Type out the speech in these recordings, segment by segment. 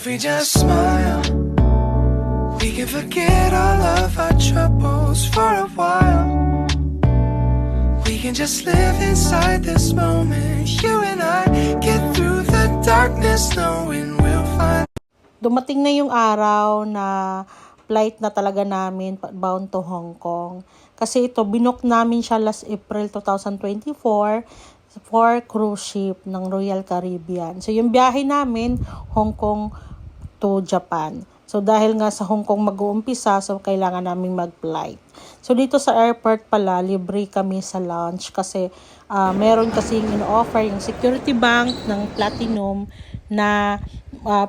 If we just smile, we can forget all of our troubles for a while. We can just live inside this moment. You and I get through the darkness knowing we'll find. Dumating na yung araw na flight na talaga namin bound to Hong Kong. Kasi ito, binook namin siya last April 2024 for cruise ship ng Royal Caribbean. So yung biyahe namin, Hong Kong to Japan. So dahil nga sa Hong Kong mag-uumpisa, so kailangan naming mag-flight. So dito sa airport pala, libre kami sa lunch kasi meron kasing in-offer yung Security Bank ng Platinum na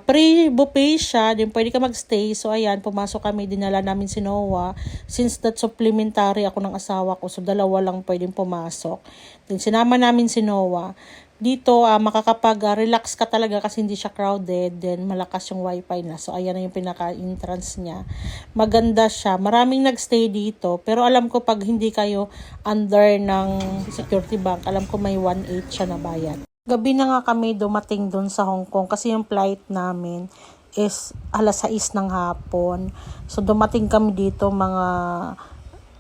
pre-buffet siya, din pwede ka magstay. So ayan, pumasok kami, dinala namin si Noah. Since that supplementary ako ng asawa ko, so dalawa lang pwedeng pumasok. Then sinama namin si Noah. Dito, makakapag-relax ka talaga kasi hindi siya crowded. Then, malakas yung wifi na. So, ayan na yung pinaka-entrance niya. Maganda siya. Maraming nagstay dito. Pero alam ko pag hindi kayo under ng Security Bank, alam ko may 1.8 siya na bayad. Gabi na nga kami dumating dun sa Hong Kong kasi yung flight namin is alas 6 ng hapon. So, dumating kami dito mga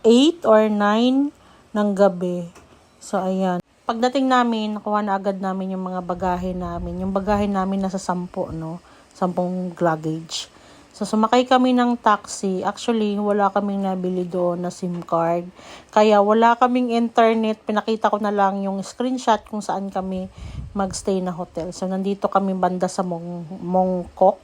8 or 9 ng gabi. So, ayan. Pagdating namin, nakuha na agad namin yung mga bagahe namin. Yung bagahe namin nasa 10, no? 10 luggage. So, sumakay kami ng taxi. Actually, wala kaming nabili doon na SIM card. Kaya, wala kaming internet. Pinakita ko na lang yung screenshot kung saan kami magstay na hotel. So, nandito kami banda sa Mong Kok.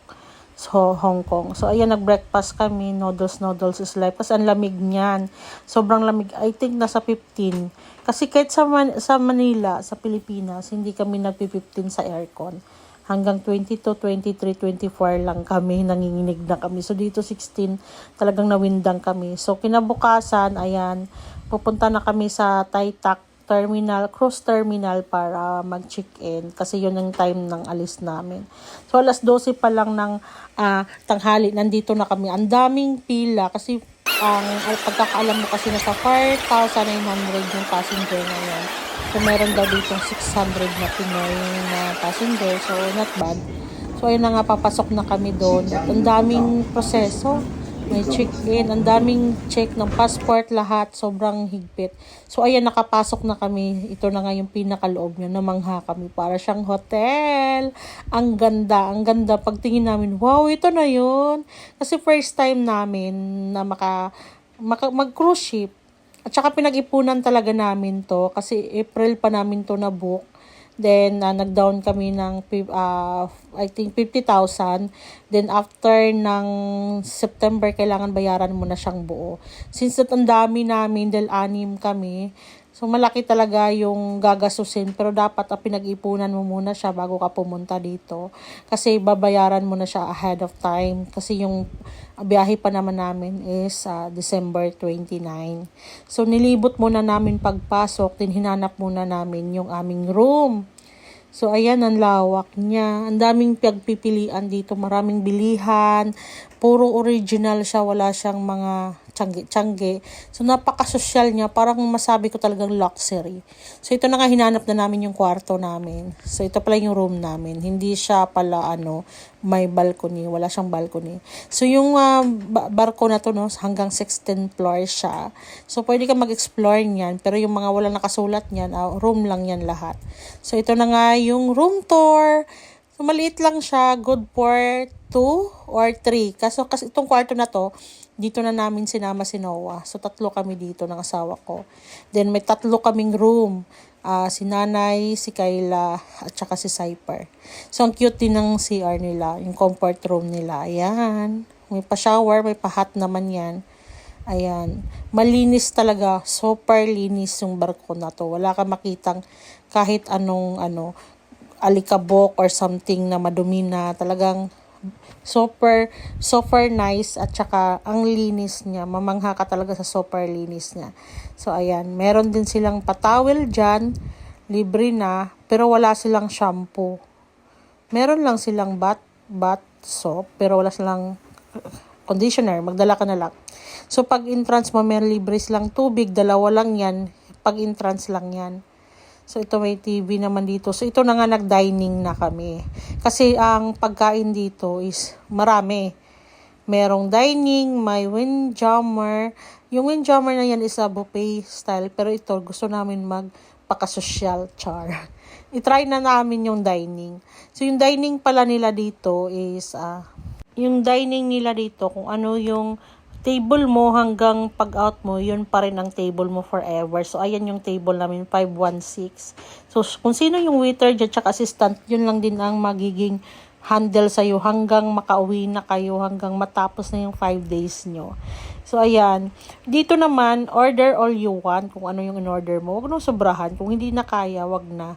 So, Hong Kong. So, ayan, nag-breakfast kami. Noodles is life. Kasi ang lamig niyan. Sobrang lamig. I think nasa 15. Kasi kahit sa Manila, sa Pilipinas, hindi kami nagpi-15 sa aircon. Hanggang 22, 23, 24 lang kami. Nanginginig na kami. So, dito 16, talagang nawindang kami. So, kinabukasan, ayan, pupunta na kami sa Tai Tak terminal, cruise terminal para mag-check-in kasi yun ang time ng alis namin. So alas 12 pa lang ng tanghali, nandito na kami. Ang daming pila kasi ang pagkakaalam mo kasi nasa 4,900 yung passenger ngayon. So meron daw dito 600 na Pinoy na passenger, so not bad. So ayun na nga, papasok na kami doon. Ang daming proseso. May check-in, ang daming check ng passport, lahat, sobrang higpit. So, ayan, nakapasok na kami. Ito na nga yung pinakaloob niya. Namangha kami. Para siyang hotel. Ang ganda, ang ganda. Pagtingin namin, wow, ito na yun. Kasi first time namin na mag-cruise ship. At saka pinag-ipunan talaga namin to. Kasi April pa namin to na-book. Then, nag-down kami ng, I think, 50,000. Then, after ng September, kailangan bayaran mo na siyang buo. Since that ang dami namin, dahil 6 kami, so malaki talaga yung gagasusin. Pero dapat pinag-ipunan mo muna siya bago ka pumunta dito. Kasi babayaran mo na siya ahead of time. Kasi yung biyahe pa naman namin is December 29. So, nilibot muna namin pagpasok. Then, hinanap muna namin yung aming room. So, ayan, ang lawak niya. Ang daming pagpipilian dito. Maraming bilihan. Puro original siya. Wala siyang mga tiyangge. So, napaka-social niya. Parang masabi ko talagang luxury. So, ito na nga, hinanap na namin yung kwarto namin. So, ito pala yung room namin. Hindi siya pala, may balcony. Wala siyang balcony. So, yung barko na to, no, hanggang 16th floor siya. So, pwede ka mag-explore niyan. Pero yung mga wala nakasulat niyan, room lang yan lahat. So, ito na nga yung room tour. So, maliit lang siya. Good for 2 or 3. Kasi itong kwarto na to, dito na namin sinama si Noah. So, 3 kami dito ng asawa ko. Then, may 3 kaming room. Si Nanay, si Kayla, at saka si Cyper. So, ang cute din ng CR nila. Yung comfort room nila. Ayan. May pa-shower, may pa-hot naman yan. Ayan. Malinis talaga. Super linis yung barko na to. Wala kang makitang kahit anong alikabok or something na madumi na. Talagang super nice at saka ang linis niya. Mamangha ka talaga sa super linis niya. So, ayan. Meron din silang patawel dyan. Libre na. Pero wala silang shampoo. Meron lang silang bath soap. Pero wala silang conditioner. Magdala ka na lang. So, pag entrance mo, may libre silang tubig. 2 lang yan. Pag entrance lang yan. So, ito may TV naman dito. So, ito na nga nag-dining na kami. Kasi ang pagkain dito is marami. Merong dining, may windjammer. Yung windjammer na yan is a buffet style. Pero ito, gusto namin magpaka-social char. I-try na namin yung dining. So, yung dining pala nila dito is, yung dining nila dito, kung ano yung table mo hanggang pag-out mo, yun pa rin ang table mo forever. So, ayan yung table namin, 516. So, kung sino yung waiter dyan, tsaka assistant, yun lang din ang magiging handle sa'yo hanggang makauwi na kayo, hanggang matapos na yung 5 days nyo. So, ayan. Dito naman, order all you want, kung ano yung in-order mo. Huwag nung sobrahan. Kung hindi na kaya, wag na.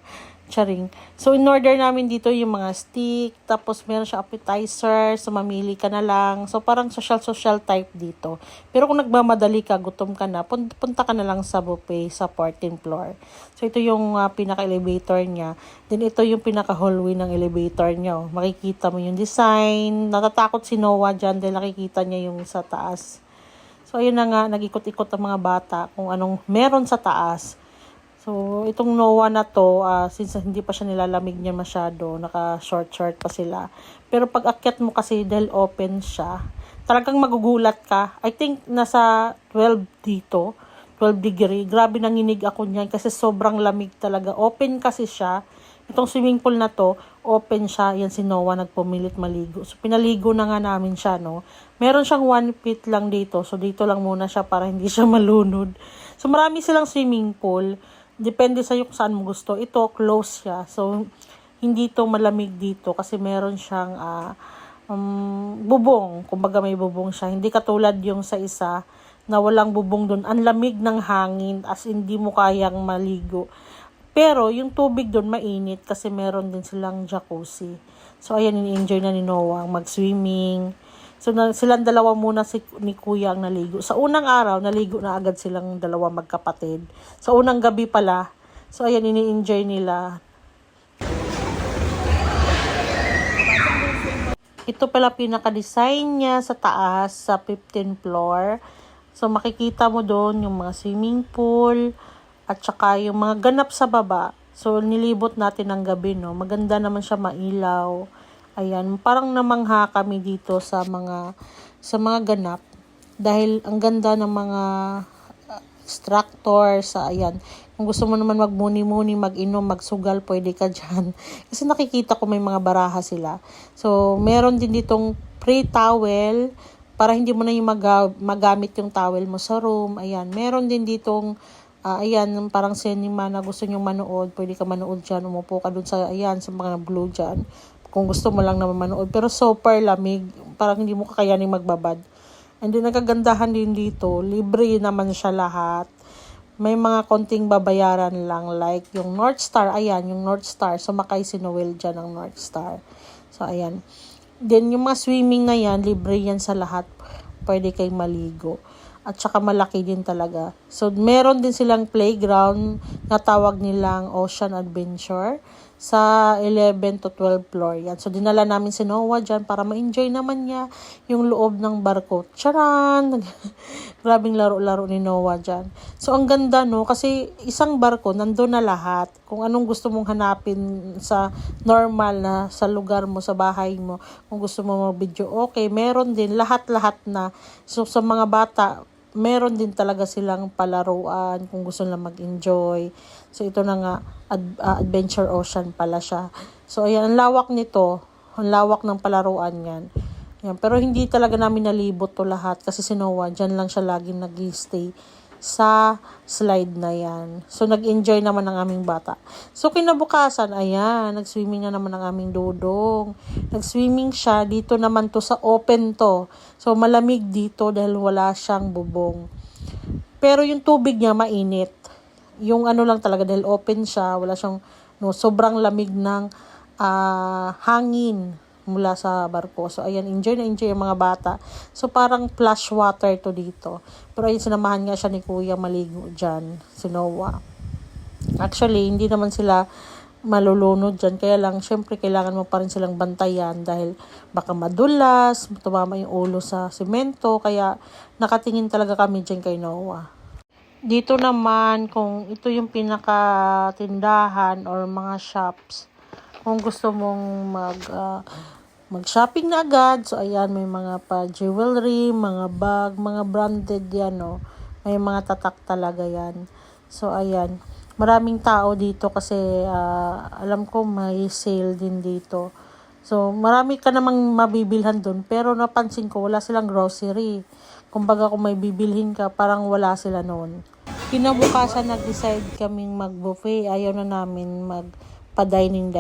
Charing. So, in-order namin dito yung mga steak, tapos meron siya appetizer, so mamili ka na lang. So, parang social type dito. Pero kung nagmamadali ka, gutom ka na, punta ka na lang sa buffet sa 14th floor. So, ito yung pinaka-elevator niya. Then, ito yung pinaka-hallway ng elevator niya. Makikita mo yung design. Natatakot si Noah dyan dahil nakikita niya yung sa taas. So, ayun na nga, nag-ikot-ikot ang mga bata kung anong meron sa taas. So, itong Noah na to, since hindi pa siya nilalamig niya masyado, naka-short pa sila. Pero pag akyat mo kasi dahil open siya, talagang magugulat ka. I think nasa 12 dito, 12 degree. Grabe nanginig ako niyan kasi sobrang lamig talaga. Open kasi siya. Itong swimming pool na to, open siya. Yan si Noah nagpumilit maligo. So, pinaligo na nga namin siya, no. Meron siyang 1 feet lang dito. So, dito lang muna siya para hindi siya malunod. So, marami silang swimming pool. Depende sa kung saan mo gusto. Ito, close siya. So, hindi to malamig dito kasi meron siyang bubong. Kumbaga may bubong siya. Hindi katulad yung sa isa na walang bubong doon. Ang lamig ng hangin as hindi mo kayang maligo. Pero, yung tubig doon mainit kasi meron din silang jacuzzi. So, ayan, ini-enjoy na ni Noah mag-swimming. So, silang dalawa muna ni Kuya ang naligo. Sa unang araw, naligo na agad silang dalawa magkapatid. Sa unang gabi pala. So, ayan, ini-enjoy nila. Ito pala pinaka-design niya sa taas, sa 15th floor. So, makikita mo doon yung mga swimming pool at saka yung mga ganap sa baba. So, nilibot natin ng gabi, no? Maganda naman siya, mailaw. Ayan, parang namangha kami dito sa mga ganap dahil ang ganda ng mga structure sa ayan. Kung gusto mo naman magmuni-muni, mag-inom, magsugal, pwede ka dyan. Kasi nakikita ko may mga baraha sila. So, meron din ditong free towel para hindi mo na yung magamit yung towel mo sa room. Ayan, meron din ditong ayan, parang cinema na gusto nyo manood, pwede ka manood dyan, umupo ka dun sa, ayan, sa mga blue dyan. Kung gusto mo lang naman manood. Pero super lamig. Parang hindi mo kakayanin magbabad. And then, nagkagandahan din dito. Libre naman siya lahat. May mga konting babayaran lang. Like, yung North Star. Ayan, yung North Star. Sumakay si Noel dyan ng North Star. So, ayan. Then, yung mga swimming na yan, libre yan sa lahat. Pwede kayong maligo. At saka malaki din talaga. So, meron din silang playground na tawag nilang Ocean Adventure sa 11 to 12 floor. Yan. So, dinala namin si Noah dyan para ma-enjoy naman niya yung loob ng barko. Charan! Grabing laro-laro ni Noah dyan. So, ang ganda, no? Kasi isang barko, nandun na lahat. Kung anong gusto mong hanapin sa normal na sa lugar mo, sa bahay mo. Kung gusto mo mag-video, okay. Meron din lahat-lahat na. So, sa mga bata, meron din talaga silang palaruan kung gusto lang mag-enjoy. So, ito na nga, Adventure Ocean pala siya. So, ayan, ang lawak nito. Ang lawak ng palaruan yan. Yan. Pero hindi talaga namin nalibot to lahat kasi si Noah, dyan lang siya laging nag-stay sa slide na yan. So, nag-enjoy naman ang aming bata. So, kinabukasan, ayan, nag-swimming na naman ang aming dudong. Nag-swimming siya. Dito naman to sa open to. So, malamig dito dahil wala siyang bubong. Pero yung tubig niya mainit. Yung ano lang talaga dahil open siya, wala siyang sobrang lamig ng hangin mula sa barko. So, ayan, enjoy na enjoy yung mga bata. So, parang flash water to dito. Pero ayun, sinamahan nga siya ni Kuya maligo dyan, si Noah. Actually, hindi naman sila malulunod dyan. Kaya lang, syempre, kailangan mo pa rin silang bantayan dahil baka madulas, tumama yung ulo sa simento. Kaya, nakatingin talaga kami dyan kay Noah. Dito naman, kung ito yung pinaka-tindahan or mga shops, kung gusto mong mag-shopping na agad, so ayan, may mga pa-jewelry, mga bag, mga branded yan, no? May mga tatak talaga yan. So, ayan. Maraming tao dito kasi alam ko may sale din dito. So, marami ka namang mabibilhan dun. Pero napansin ko, wala silang grocery. Kumbaga, kung may bibilhin ka, parang wala sila noon. Kinabukasan, nag-decide kaming mag-buffet. Ayaw na namin pa-dining.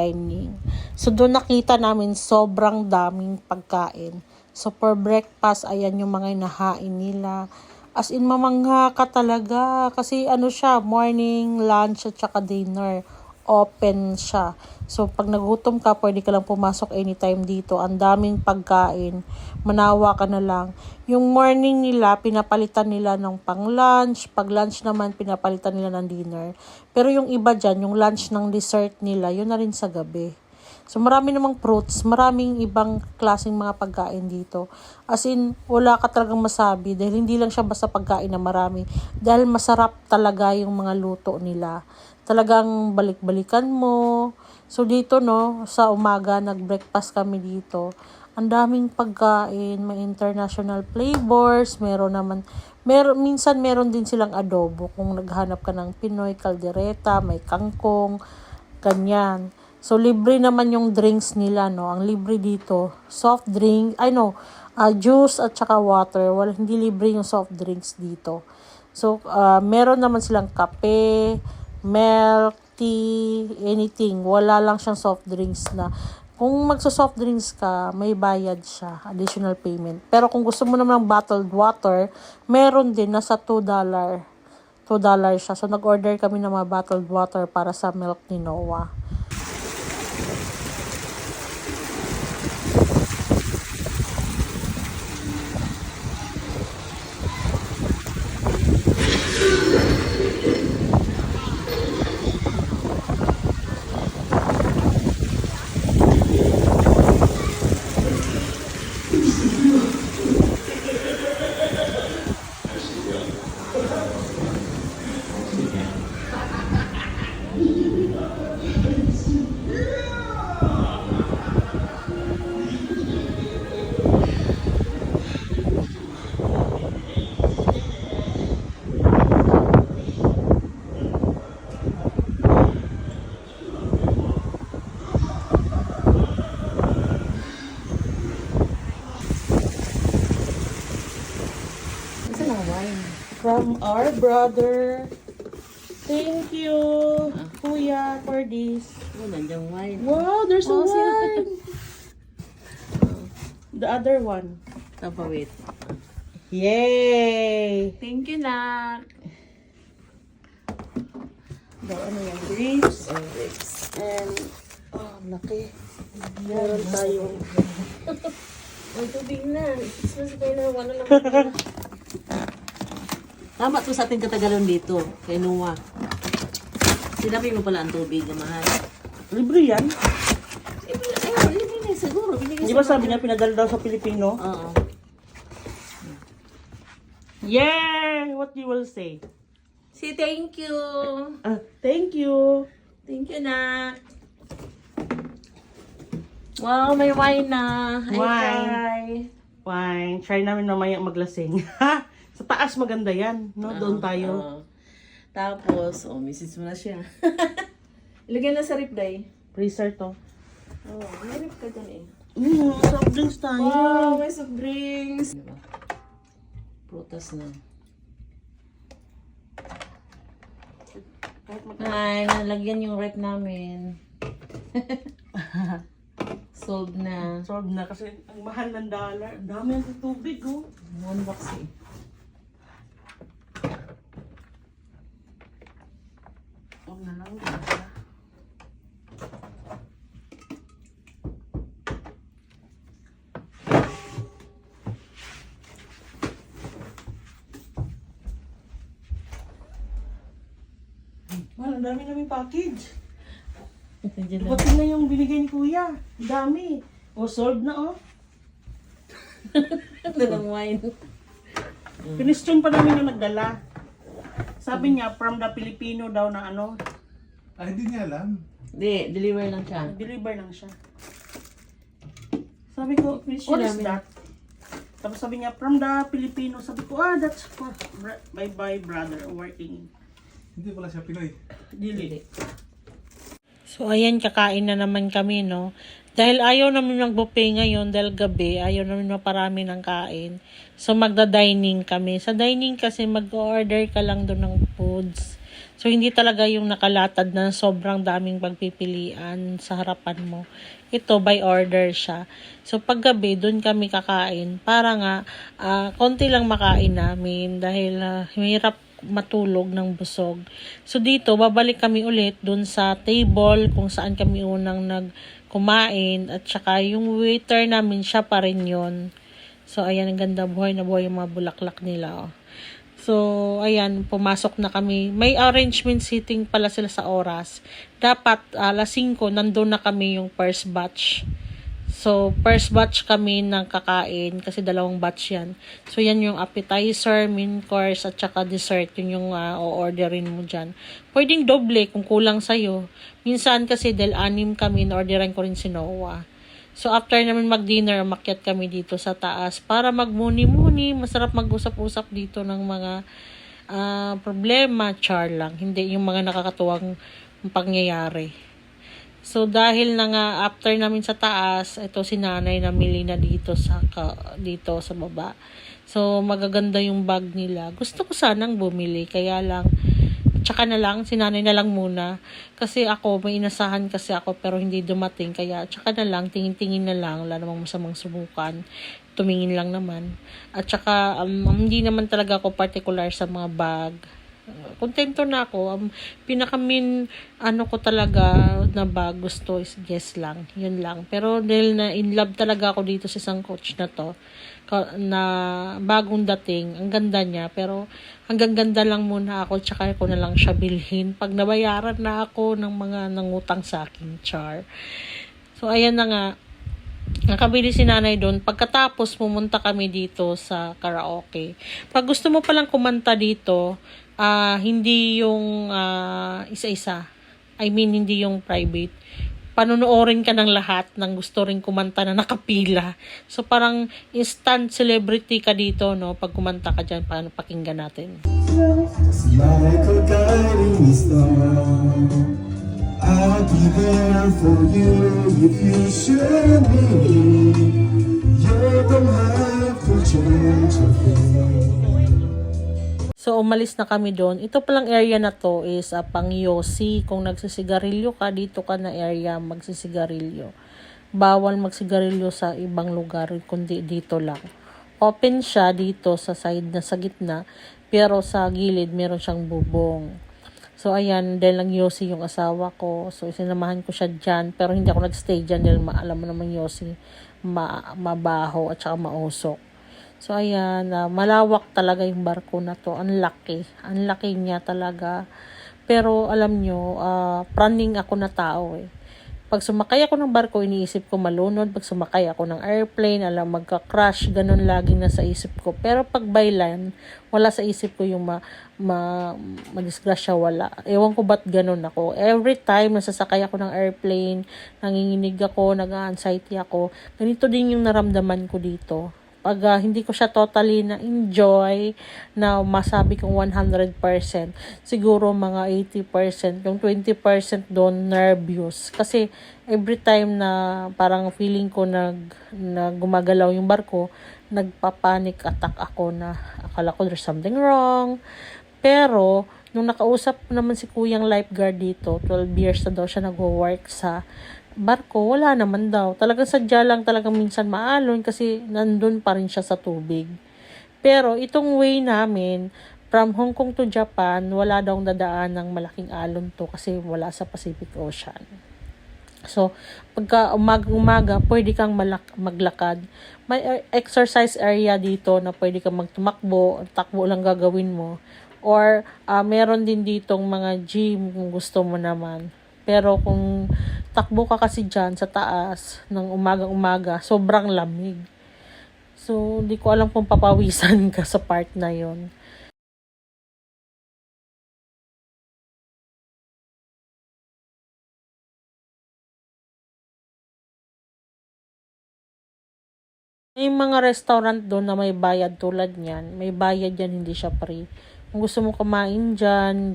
So, doon nakita namin sobrang daming pagkain. So, for breakfast, ayan yung mga inahain nila. As in, mamangha ka talaga. Kasi ano siya, morning, lunch, at saka dinner. Open siya. So, pag nagutom ka, pwede ka lang pumasok anytime dito. Ang daming pagkain. Manawa ka na lang. Yung morning nila, pinapalitan nila ng pang-lunch. Pag lunch naman, pinapalitan nila ng dinner. Pero yung iba dyan, yung lunch ng dessert nila, yun na rin sa gabi. So, marami namang fruits, maraming ibang klaseng mga pagkain dito. As in, wala ka talagang masabi dahil hindi lang siya basta pagkain na marami. Dahil masarap talaga yung mga luto nila. Talagang balik-balikan mo. So, dito, no, sa umaga, nag-breakfast kami dito. Ang daming pagkain, may international flavors, minsan meron din silang adobo. Kung naghanap ka ng Pinoy, caldereta, may kangkong, ganyan. So, libre naman yung drinks nila, no? Ang libre dito, soft drink, juice at saka water. Hindi libre yung soft drinks dito. So, meron naman silang kape, milk, tea, anything. Wala lang siyang soft drinks na. Kung magso-soft drinks ka, may bayad siya, additional payment. Pero kung gusto mo naman ng bottled water, meron din, nasa $2. $2 siya. So, nag-order kami ng mga bottled water para sa milk ni Noah. From our brother. Thank you, Kuya, for this. Oh, nandiyan wine. Wow, there's a Oh, wine. The other one. Wait. Yay! Thank you, Nak. Ano yan? Grapes. Grapes. And, laki. Meron tayong Ang tubig na. Christmas dinner. Wala lang. Tama to sa ating katagalan dito. Kay Noah. Sinabi mo pala ang tubig na mahal. libre yan. Ay, hindi. Siguro. Di ba sabi niya pinadala daw sa Pilipino? Oo. Yeah! What you will say? Say thank you. Thank you. Thank you, Nak. Wow, may wine na. Wine. Fine. Try namin mamaya maglasing. Sa taas maganda yan. No? Doon tayo. Tapos, misis mo na siya. Ilagay na sa reply. Freezer to. May rip ka dyan Soft drinks tayo. Wow, may soft drinks. Prutas na. Ay, nalagyan yung rep namin. Sold na. Solve na kasi ang mahal ng dollar. Ang dami ng tubig, oh. $1 eh. Huwag na lang. Mahal, ang dami namin package. Buti na yung binigay ni Kuya. Ang dami. Solved na, oh. Dalang wine. Kinestyon pa namin yung nagdala. Sabi niya, from the Filipino daw na ano, Hindi niya alam. Hindi, deliver lang siya. deliver lang siya. Sabi ko, what is that? Tapos sabi niya, from the Filipino. Sabi ko, that's for my brother working. Hindi pala siya Pinoy. Dili. So, ayan, kakain na naman kami, no? Dahil ayaw namin mag-buffet ngayon, dahil gabi, ayaw namin maparami ng kain. So, magda-dining kami. Sa dining kasi, mag-order ka lang doon ng foods. So, hindi talaga yung nakalatad na sobrang daming pagpipilian sa harapan mo. Ito, by order siya. So, paggabi, doon kami kakain. Para nga, konti lang makain namin dahil mahirap matulog ng busog. So, dito, babalik kami ulit doon sa table kung saan kami unang nagkumain. At saka, yung waiter namin, siya pa rin yun. So, ayan, ang ganda, buhay na buhay yung mga bulaklak nila, oh. So, ayan, pumasok na kami. May arrangement seating pala sila sa oras. Dapat, alas 5, nandun na kami yung first batch. So, first batch kami ng kakain kasi 2 batch yan. So, yan yung appetizer, main course, at saka dessert. Yun yung o-orderin mo dyan. Pwedeng doble kung kulang sa'yo. Minsan kasi dahil 6 kami, na-orderan ko rin si Noah. So, after namin mag-dinner, makyat kami dito sa taas para magmuni-muni. Masarap mag-usap-usap dito ng mga problema, char lang. Hindi yung mga nakakatuwang pangyayari. So, dahil na nga, after namin sa taas, ito si nanay namili na dito sa baba. So, magaganda yung bag nila. Gusto ko sanang bumili, kaya lang, tsaka na lang, sinanay na lang muna. Kasi ako, may inasahan kasi ako pero hindi dumating. Kaya tsaka na lang, tingin-tingin na lang. Wala namang masamang subukan. Tumingin lang naman. At tsaka, hindi naman talaga ako particular sa mga bag. Kontento na ako. Ko talaga na bag gusto is guess lang. Yun lang. Pero dahil na in love talaga ako dito sa isang coach na to, na bagong dating, ang ganda niya, pero hanggang ganda lang muna ako, tsaka ko na lang siya bilhin pag nabayaran na ako ng mga nangutang sa akin, char. So, ayan na nga, nakabili si nanay doon. Pagkatapos, pumunta kami dito sa karaoke. Pag gusto mo palang kumanta dito, hindi yung isa-isa. I mean, hindi yung private. Panonoorin ka ng lahat ng gusto rin kumanta na nakapila. So, parang instant celebrity ka dito, no? Pag kumanta ka dyan, paano pakinggan natin. Like a guiding star, I'll be there for you if you should be. You don't have to change a thing. So, umalis na kami doon. Ito palang area na to is pang Yossi. Kung nagsisigarilyo ka, dito ka na area magsisigarilyo. Bawal magsigarilyo sa ibang lugar, kundi dito lang. Open siya dito sa side na sa gitna, pero sa gilid meron siyang bubong. So, ayan, dahil lang Yossi yung asawa ko. So, isinamahan ko siya dyan, pero hindi ako nagstay dyan dahil alam mo naman Yossi, mabaho at saka mausok. So, ayan, malawak talaga yung barko na to. Ang laki. Ang laki niya talaga. Pero, alam nyo, praning ako na tao eh. Pag sumakay ako ng barko, iniisip ko malunod. Pag sumakay ako ng airplane, magka-crash. Ganun laging nasa isip ko. Pero pag by land, wala sa isip ko yung madisgrasya, wala. Ewan ko ba't ganun ako. Every time nasasakay ako ng airplane, nanginginig ako, nag-anxiety ako. Ganito din yung naramdaman ko dito. Pag hindi ko siya totally na-enjoy, na masabi kong 100%, siguro mga 80%, yung 20% doon nervous. Kasi every time na parang feeling ko na gumagalaw yung barko, nagpa-panic attack ako na akala ko there's something wrong. Pero, nung nakausap naman si kuyang lifeguard dito, 12 years na daw siya nag-work sa barko, wala naman daw. Talagang sadya lang talagang minsan maalon kasi nandun pa rin siya sa tubig. Pero itong way namin, from Hong Kong to Japan, wala daw dadaan ng malaking alon to kasi wala sa Pacific Ocean. So, pagka umaga, pwede kang maglakad. May exercise area dito na pwede kang magtumakbo, takbo lang gagawin mo. Or, meron din ditong mga gym kung gusto mo naman. Pero kung takbo ka kasi dyan sa taas ng umaga, sobrang lamig. So, hindi ko alam kung papawisan ka sa part na yon. May mga restaurant doon na may bayad tulad niyan. May bayad yan, hindi siya free. Kung gusto mo kumain dyan,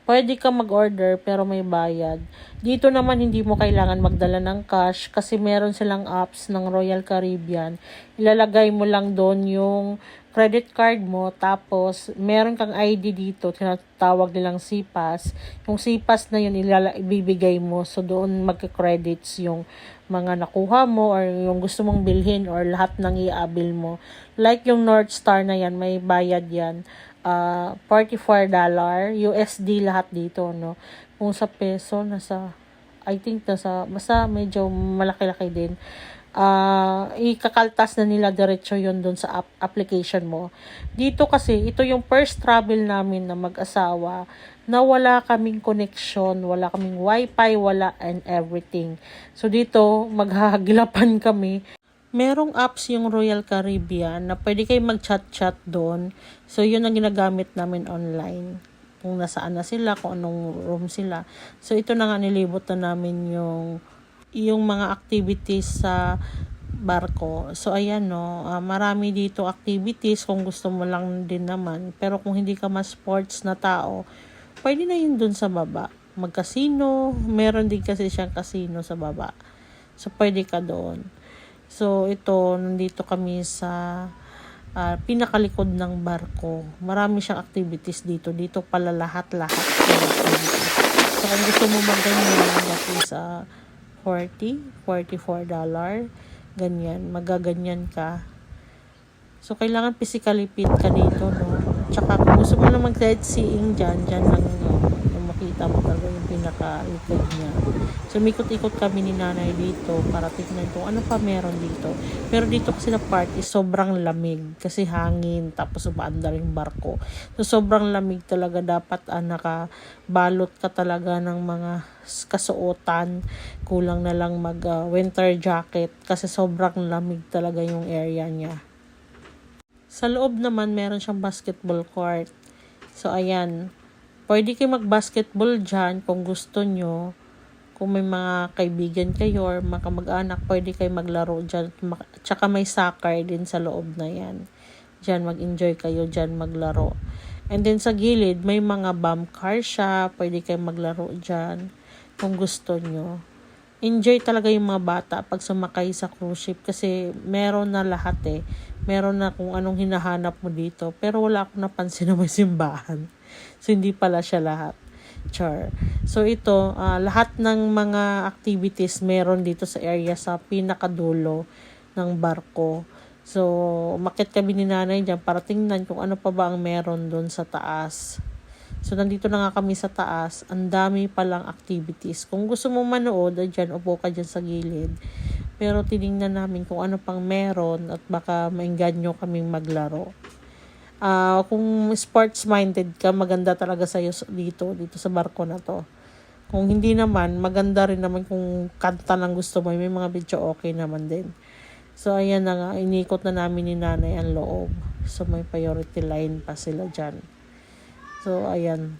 pwede ka mag-order pero may bayad. Dito naman hindi mo kailangan magdala ng cash kasi meron silang apps ng Royal Caribbean. Ilalagay mo lang doon yung credit card mo, tapos meron kang ID dito, tinatawag nilang CPAS. Yung CPAS na yun ibibigay mo, so doon magka-credits yung mga nakuha mo or yung gusto mong bilhin or lahat ng i-abil mo. Like yung North Star na yan, may bayad yan. $44 USD lahat dito, no? Kung sa peso, basta medyo malaki-laki din. Ikakaltas na nila diretso yon doon sa application mo. Dito kasi, ito yung first travel namin na mag-asawa na wala kaming connection, wala kaming wifi, wala and everything. So dito, maghahagilapan kami. Merong apps yung Royal Caribbean na pwede kayo mag-chat-chat doon. So yun ang ginagamit namin online. Kung nasaan na sila, kung anong room sila. So ito na nga, nilibot na namin yung mga activities sa barko. So ayan, no, marami dito activities kung gusto mo lang din naman. Pero kung hindi ka mas sports na tao, pwede na yun dun sa baba. Mag-casino, meron din kasi siyang casino sa baba. So pwede ka doon. So ito, nandito kami sa pinakalikod ng barko. Marami siyang activities dito. Dito pala lahat-lahat. So kung gusto mo mag-ganyan, that is $44. Ganyan, magaganyan ka. So, kailangan physically fit ka dito, no? Tsaka, kung gusto mo na mag-sightseeing dyan lang makita mo talaga yung pinakalikod niya. So, mikot-ikot kami ni nanay dito para tignan kung ano pa meron dito. Pero dito kasi na part is sobrang lamig kasi hangin, tapos umaandar yung barko. So, sobrang lamig talaga. Dapat nakabalot ka talaga ng mga kasuotan. Kulang na lang winter jacket kasi sobrang lamig talaga yung area niya. Sa loob naman, meron siyang basketball court. So, ayan. Pwede kayo mag-basketball dyan kung gusto nyo. Kung may mga kaibigan kayo or mga kamag-anak, pwede kayo maglaro dyan. Tsaka may soccer din sa loob na yan. Dyan, mag-enjoy kayo dyan maglaro. And then sa gilid, may mga bump car siya. Pwede kayo maglaro dyan kung gusto nyo. Enjoy talaga yung mga bata pag sumakay sa cruise ship kasi meron na lahat eh. Meron na kung anong hinahanap mo dito. Pero wala akong napansin na may simbahan. So, hindi pala siya lahat. Char. So, ito, lahat ng mga activities meron dito sa area sa pinakadulo ng barko. So, umakyat kami ni nanay dyan para tingnan kung ano pa ba ang meron doon sa taas. So, nandito na nga kami sa taas. Ang dami palang activities. Kung gusto mo manood, dyan, upo ka dyan sa gilid. Pero tinignan namin kung ano pang meron at baka maingganyo kaming maglaro. Kung sports-minded ka, maganda talaga sa'yo dito sa barko na to. Kung hindi naman, maganda rin naman kung kanta lang gusto mo. May mga video okay naman din. So, ayan na nga. Inikot na namin ni nanay ang loob. So, may priority line pa sila dyan. So, ayan.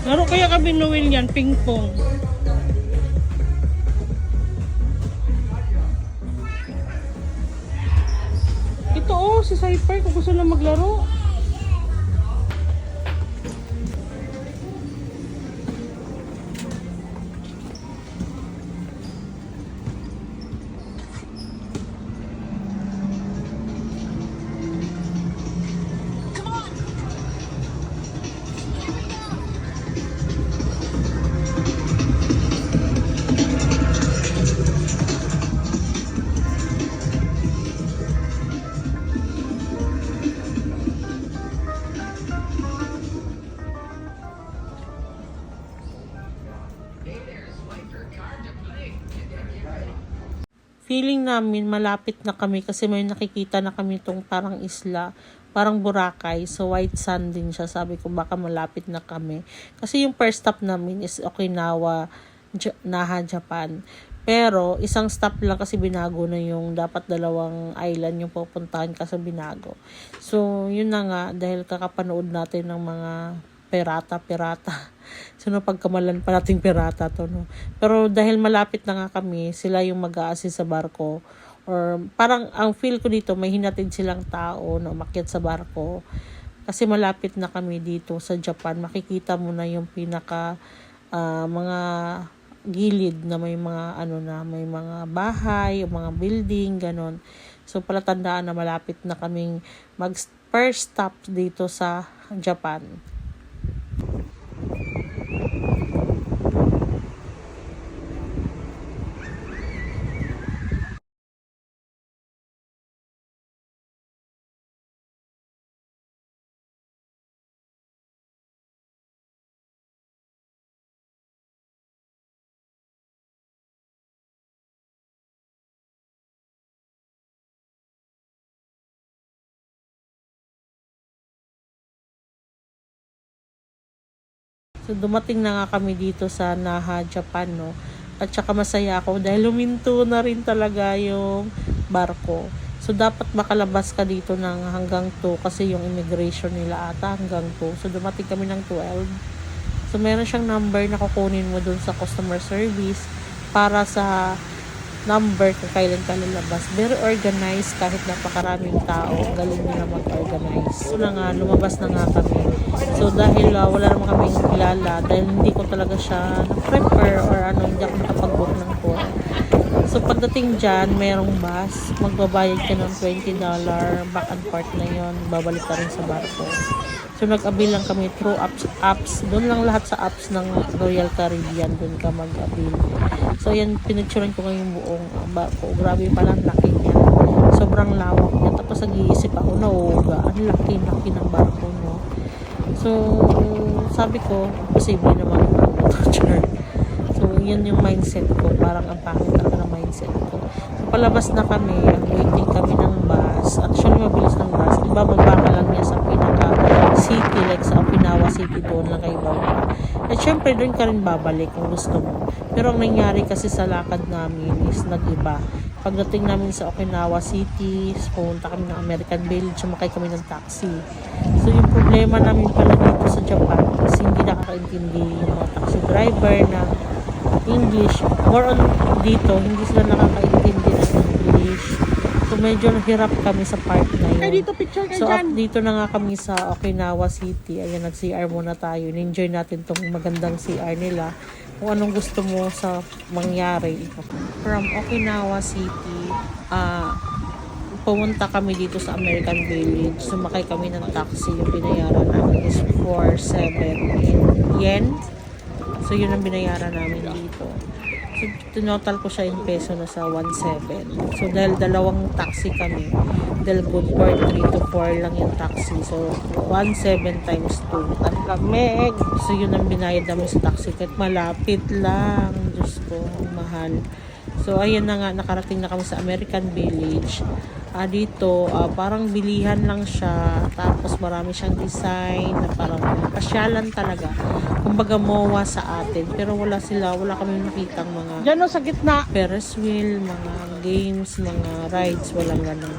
Laro kaya kami Noel yan, ping-pong. Ito si Cypher kung gusto na maglaro. Feeling namin malapit na kami kasi may nakikita na kami itong parang isla. parang Boracay. So, white sand din siya. Sabi ko, baka malapit na kami. Kasi yung first stop namin is Okinawa, Naha, Japan. Pero, isang stop lang kasi binago na yung dapat 2 island yung pupuntahan kasi binago. So, yun na nga, dahil kakapanood natin ng mga pirata. So, napagkamalan pa nating pirata to, no? Pero, dahil malapit na nga kami, sila yung mag-a-assist sa barko. Or, parang, ang feel ko dito, may hinatid silang tao na umakyat sa barko. Kasi malapit na kami dito sa Japan. Makikita mo na yung pinaka, mga gilid na may mga may mga bahay o mga building ganon. So palatandaan na malapit na kaming mag first stop dito sa Japan. So, dumating na nga kami dito sa Naha, Japan, no? At saka masaya ako dahil luminto na rin talaga yung barko. So, dapat makalabas ka dito ng hanggang 2 kasi yung immigration nila ata hanggang 2. So, dumating kami ng 12. So, meron siyang number na kukunin mo dun sa customer service para sa number kung kailan ka lalabas. Very organized kahit napakaraming tao. Galing nila mag-organize. So na nga, lumabas na nga kami. So dahil wala naman kaming kilala, dahil hindi ko talaga siya na-prepare or hindi ako nakapag-book ng tour. So pagdating dyan, mayroong bus. Magbabayad ka ng $20. Back and forth na yon. Babalik ka rin sa barko. So nag-abil lang kami through apps. Doon lang lahat sa apps ng Royal Caribbean. Doon ka mag-abil. So yan, pinagsuran ko ngayong buong barko. Grabe pala, laki niya. Sobrang lawak niya. Tapos nag-iisip ako, ang laki-laki ng barko, no? So, sabi ko, posible naman mag-torture. So, yun yung mindset ko. Parang ang pangit talaga ng mindset ko. So, palabas na kami. Waiting kami ng bus. Actually, mabilis ng bus. Ibababa ka lang niya sa pinaka-city. Like sa Okinawa City, doon lang kayo bababa. At syempre, doon ka rin babalik kung gusto mo. Pero ang nangyari kasi sa lakad namin is nag-iba. Pagdating namin sa Okinawa City, pumunta kami ng American Village, sumakay kami ng taxi. So yung problema namin pala dito sa Japan is hindi nakakaintindi yung mga taxi driver na English. More on dito, hindi sila nakakaintindi ng English. So medyo nahirap kami sa part na yun. So at dito na nga kami sa Okinawa City. Ayan, nag-CR muna tayo. Enjoy natin tong magandang CR nila. Kung anong gusto mo sa mangyari. From Okinawa City, pumunta kami dito sa American Village. Sumakay kami ng taxi. Yung binayaran namin is 4.7 yen. So yun ang binayaran namin dito. So tinotal ko siya in peso na sa 1.7. So dahil dalawang taxi kami, dahil good for 3 to 4 lang yung taxi. So 1.7 times 2 at kami. So yun ang binayad namin sa taxi kahit malapit lang. Diyos ko, mahal. So ayan na nga, nakarating na kami sa American Village. Dito, parang bilihan lang siya. Tapos marami siyang design na parang pasyalan talaga. Kumbaga MOA sa atin. Pero wala kami nakitang mga Diyan sa gitna. Ferris wheel, mga games, mga rides, walang ganun.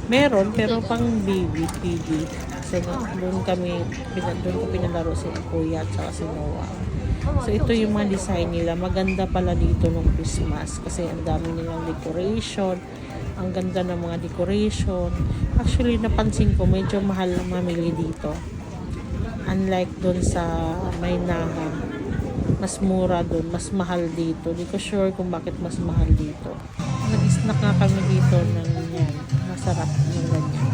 Meron, pero pang baby, PD. Kasi doon ko pinalaro si Kuya at saka si Noah. So ito yung mga design nila. Maganda pala dito nung Christmas kasi ang dami nilang decoration. Ang ganda ng mga decoration. Actually, napansin ko, medyo mahal ang mamili dito. Unlike doon sa Naha, mas mura doon, mas mahal dito. Di ko sure kung bakit mas mahal dito. Nag-snack nga kami dito ng yan. Masarap yung ganyan.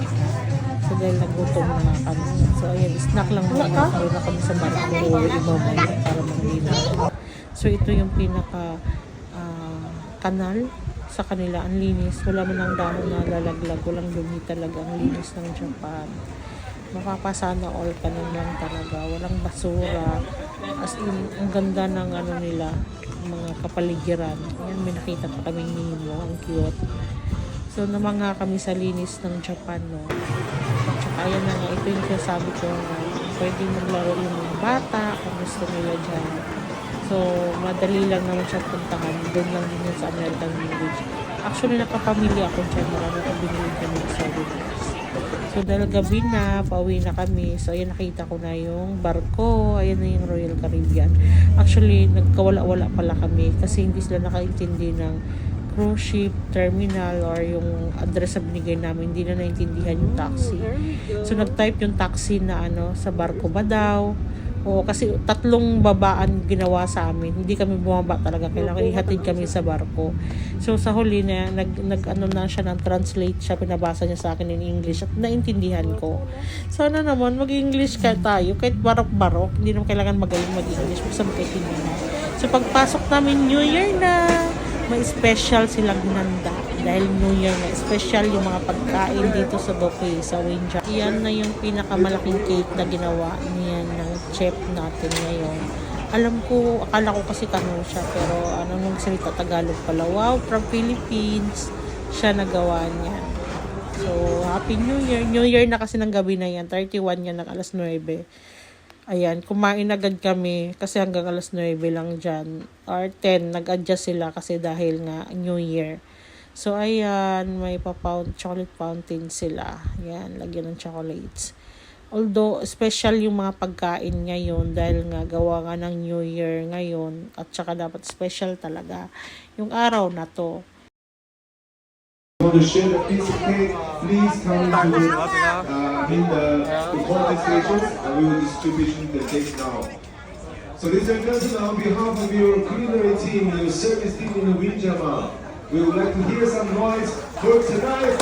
So, dahil nagutom na nga kami. So, ayan, snack lang muna. Kaya na kami sa barko. Ibabaw para mag-linaw. So, ito yung pinaka kanal sa kanila. Ang linis. Wala man ang dahon na lalaglag. Walang dumi talaga. Ang linis ng Japan. Mapapasana all ka lang talaga. Walang basura. As in, ang ganda ng nila, mga kapaligiran. Ayan, may nakita pa kaming Nemo. Ang cute. So, namangha kami sa linis ng Japan, no. At saka, ayan na nga, ito yung sabi ko na pwede maglaro yung mga bata kung gusto nila dyan. So, madali lang naman siya puntahan. Doon lang din yun sa American Village. Actually, nakapamilya ako dyan. Marami ko binili kami sa souvenirs. So, dahil gabi na, pauwi na kami. So, ayan, nakita ko na yung barko. Ayan na yung Royal Caribbean. Actually, nagkawala-wala pala kami kasi hindi sila nakaintindi ng cruise ship terminal or yung address na binigay namin. Hindi na naintindihan yung taxi. So, nag-type yung taxi na sa barko ba daw. Oo, kasi 3 babaan ginawa sa amin. Hindi kami bumaba talaga. Kailangan ihatid kami sa barko. So, sa huli na, na siya ng translate siya. Pinabasa niya sa akin in English at naintindihan ko. Sana naman mag-English ka tayo. Kahit barok-barok. Hindi naman kailangan magaling mag-English. Basta magkaintindihan. So, pagpasok namin New Year na, may special silang hinanda. Dahil New Year na, special yung mga pagkain dito sa buffet, sa Winja. Yan na yung pinakamalaking cake na ginawa niya ng chef natin ngayon. Alam ko, akala ko kasi Kano siya, pero nung salita Tagalog pala. Wow, from Philippines, siya nagawa niya. So, Happy New Year. New Year na kasi ng gabi na yan. 31 yan ng alas 9. Ayan, kumain agad kami kasi hanggang alas 9 lang dyan. Or 10, nag-adjust sila kasi dahil nga New Year. So, ayan, may chocolate fountain sila. Ayan, lagyan ng chocolates. Although, special yung mga pagkain ngayon dahil nga gawa nga ng New Year ngayon at saka dapat special talaga yung araw na to. Want to share a piece of cake, please come to in the important stations and we will distribute the cake now. So ladies and gentlemen, on behalf of your culinary team, your service team in the Winjama, we would like to hear some noise for tonight.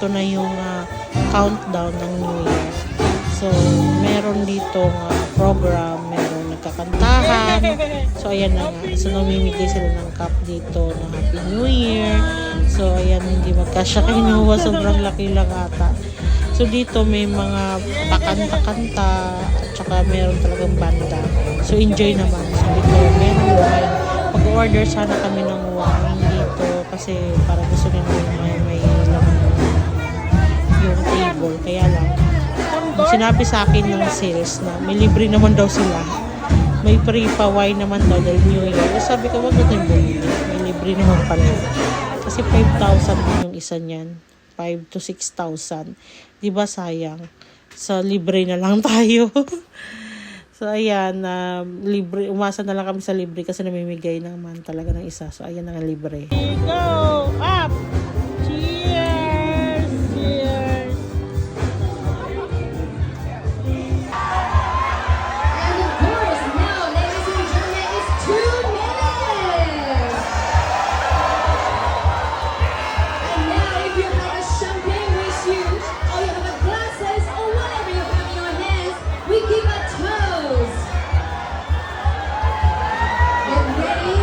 ito na yung countdown ng New Year. So, meron dito program, meron nagkakantahan. So, ayan na nga. So, namimigay sila ng cup dito ng Happy New Year. So, ayan, hindi magkasya kinuha. Sobrang laki lang ata. So, dito may mga pakanta-kanta at saka meron talagang banda. So, enjoy naman. So, dito meron wine. Pag-order sana kami ng wine dito kasi para gusto nila may laman yung table. Kaya lang, sinabi sa akin ng sales na may libre naman daw sila. May free pa wine naman daw dahil New Year. So, sabi ko, wag natin bumili. May libre naman pala. Kasi 5,000 din yung isa niyan. 5 to 6,000. Diba sayang? So, libre na lang tayo. So, ayan. Libre. Umasa na lang kami sa libre kasi namimigay naman talaga ng isa. So, ayan na nga libre. Go! Up! Cheers! Cheers! And of course, now, ladies and gentlemen, it's 2 minutes. And now, if you have a champagne with you, or you have a glasses, or whatever you have in your hands, we give a toast. Get ready.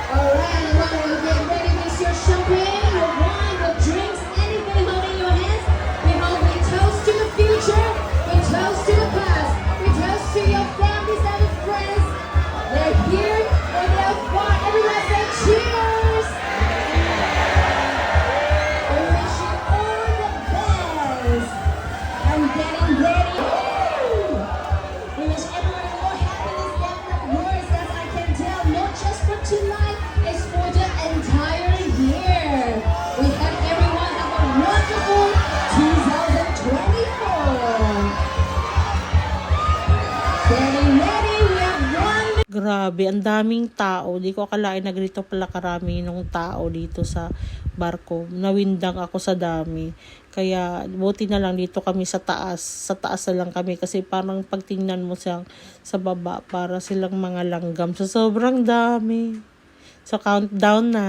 All right, everyone, get ready with your champagne, your wine, your drinks, anything holding in your hands. We hope we toast to the future, we toast to the past, we toast to your families and your friends. They're here or they're far. Everyone say cheers. We wish you all the best. I'm getting ready. We wish everyone more happiness than words, as I can tell, not just for tonight, it's for the entire year. We hope everyone have a wonderful 2024. Getting ready, we have one. Grabe, ang daming tao. Di ko akalain na ganito pala karami nung tao dito sa barko. Nawindang ako sa dami. Kaya, buti na lang dito kami sa taas. Sa taas na lang kami kasi parang pagtingnan mo sa baba, para silang mga langgam. So, sobrang dami. So, countdown na.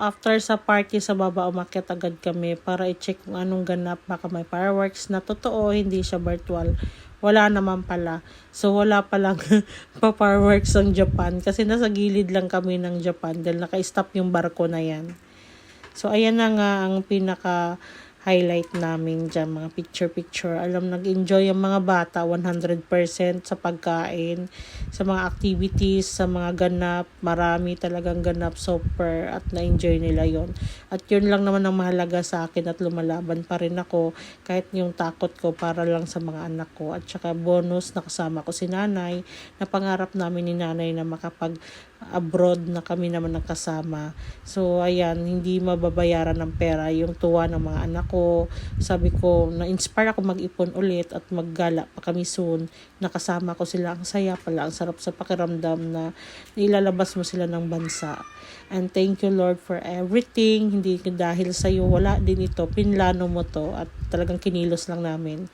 After sa party sa baba, umakyat agad kami para i-check kung anong ganap. Baka may fireworks na totoo, hindi siya virtual. Wala naman pala. So, wala palang pa-fireworks ang Japan. Kasi nasa gilid lang kami ng Japan dahil naka-stop yung barko na yan. So, ayan na nga ang pinaka-highlight namin dyan. Mga picture-picture. Alam, nag-enjoy yung mga bata 100% sa pagkain, sa mga activities, sa mga ganap. Marami talagang ganap, super, at na-enjoy nila yon. At yun lang naman ang mahalaga sa akin at lumalaban pa rin ako kahit yung takot ko para lang sa mga anak ko. At saka bonus, nakasama ko si nanay, na pangarap namin ni nanay na abroad na kami naman nakasama. So, ayan, hindi mababayaran ng pera yung tuwa ng mga anak ko. Sabi ko, na-inspire ako mag-ipon ulit at maggala pa kami soon. Nakasama ko sila. Ang saya pala, ang sarap sa pakiramdam na ilalabas mo sila ng bansa. And thank you, Lord, for everything. Hindi dahil sa'yo, wala din ito. Pinlano mo to at talagang kinilos lang namin.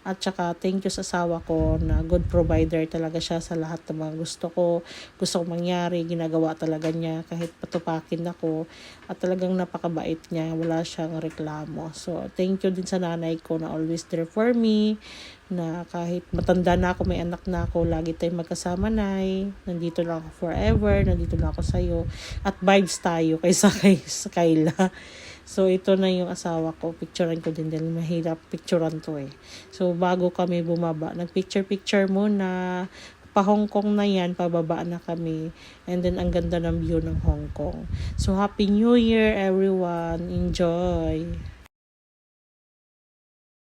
At saka thank you sa asawa ko na good provider talaga siya sa lahat ng mga gusto kong mangyari, ginagawa talaga niya kahit patupakin ako, at talagang napakabait niya, wala siyang reklamo. So thank you din sa nanay ko na always there for me, na kahit matanda na ako, may anak na ako, lagi tayong magkasama, nay. Nandito lang ako forever, nandito lang ako sa'yo. At vibes tayo kaysa sa Kayla. So, ito na yung asawa ko. Picturean ko din dahil mahirap picturean to eh. So, bago kami bumaba, nag-picture muna. Pa Hong Kong na yan, pababa na kami. And then, ang ganda ng view ng Hong Kong. So, Happy New Year, everyone. Enjoy!